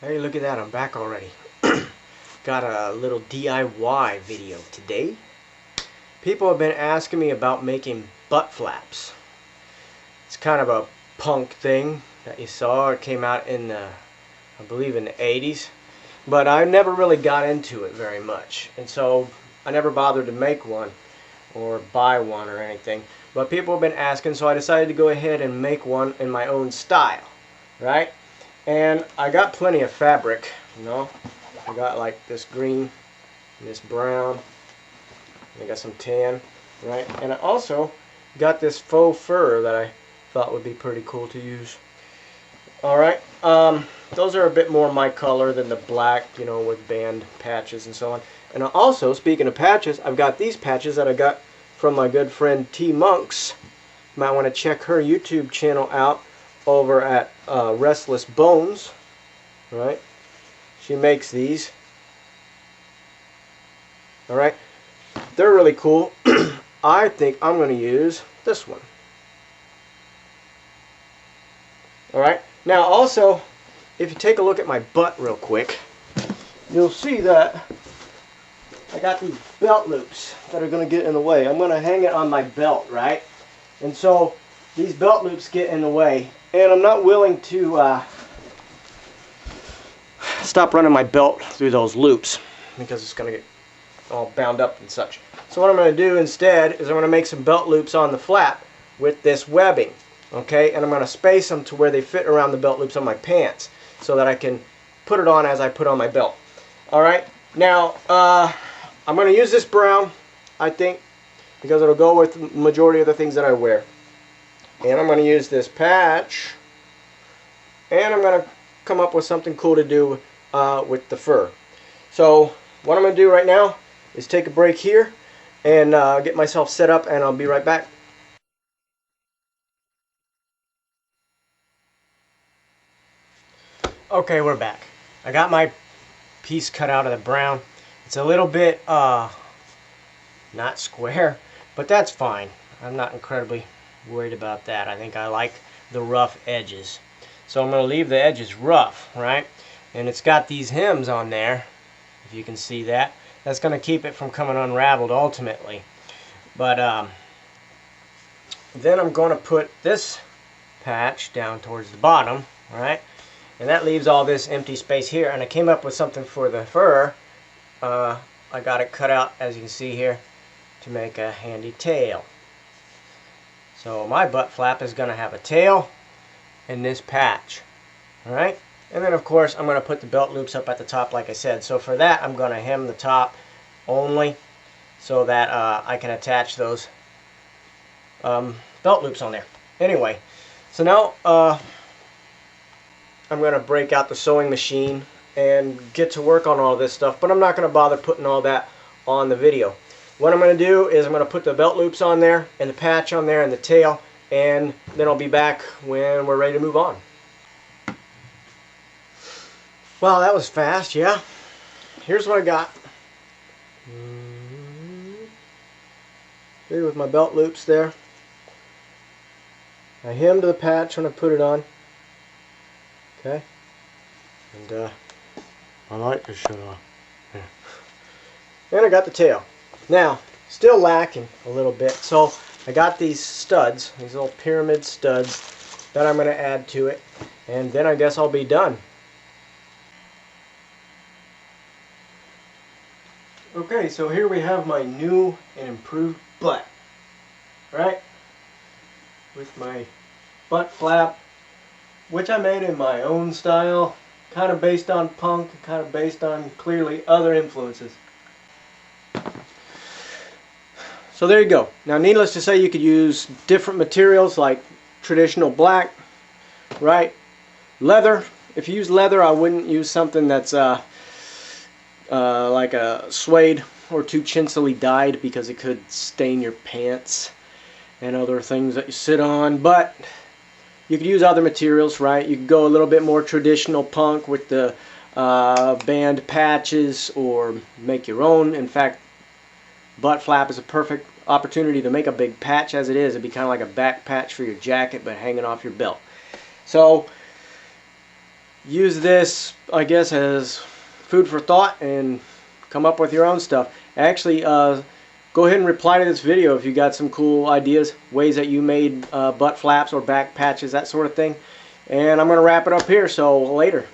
Hey, look at that, I'm back already. Got a little DIY video today. People have been asking me about making butt flaps. It's kind of a punk thing that you saw. It came out in the, I believe in the 80s. But I never really got into it very much. And so I never bothered to make one or buy one or anything. But people have been asking, so I decided to go ahead and make one in my own style. Right? And I got plenty of fabric, you know. I got like this green and this brown. I got some tan, right? And I also got this faux fur that I thought would be pretty cool to use. Alright, those are a bit more my color than the black, you know, with band patches and so on. And also, speaking of patches, I've got these patches that I got from my good friend T Monks. You might want to check her YouTube channel out over at Restlessbones, right? She makes these. Alright, they're really cool. I think I'm going to use this one. Alright, now also, if you take a look at my butt real quick, you'll see that I got these belt loops that are going to get in the way. I'm going to hang it on my belt, right? And so these belt loops get in the way, and I'm not willing to stop running my belt through those loops because it's going to get all bound up and such. So what I'm going to do instead is I'm going to make some belt loops on the flap with this webbing, okay? And I'm going to space them to where they fit around the belt loops on my pants so that I can put it on as I put on my belt. Alright, now I'm going to use this brown, I think, because it'll go with the majority of the things that I wear. And I'm going to use this patch, and I'm going to come up with something cool to do with the fur. So what I'm going to do right now is take a break here and get myself set up, and I'll be right back. Okay, we're back. I got my piece cut out of the brown. It's a little bit not square, but that's fine. I'm not incredibly worried about that. I think I like the rough edges. So I'm going to leave the edges rough, right? And it's got these hems on there, if you can see that. That's going to keep it from coming unraveled ultimately. But then I'm going to put this patch down towards the bottom, right? And that leaves all this empty space here. And I came up with something for the fur. I got it cut out, as you can see here, to make a handy tail. So my butt flap is going to have a tail and this patch. Alright? And then of course I'm going to put the belt loops up at the top like I said. So for that I'm going to hem the top only so that I can attach those belt loops on there. Anyway, so now I'm going to break out the sewing machine and get to work on all this stuff. But I'm not going to bother putting all that on the video. What I'm going to do is I'm going to put the belt loops on there and the patch on there and the tail, and then I'll be back when we're ready to move on. Well, that was fast, yeah. Here's what I got. Here with my belt loops there. I hemmed the patch when I put it on. Okay. And I like this shit off. Yeah. And I got the tail. Now, still lacking a little bit, so I got these studs, these little pyramid studs that I'm going to add to it, and then I guess I'll be done. Okay, so here we have my new and improved butt, right? With my butt flap, which I made in my own style, kind of based on punk, kind of based on clearly other influences. So there you go. Now needless to say, you could use different materials like traditional black, right? Leather. If you use leather, I wouldn't use something that's like a suede or too chintzy dyed, because it could stain your pants and other things that you sit on. But you could use other materials, right? You could go a little bit more traditional punk with the band patches, or make your own. In fact, butt flap is a perfect opportunity to make a big patch as it is. It'd be kind of like a back patch for your jacket, but hanging off your belt. So use this, I guess, as food for thought and come up with your own stuff. Actually, go ahead and reply to this video if you got some cool ideas, ways that you made butt flaps or back patches, that sort of thing. And I'm going to wrap it up here, so later.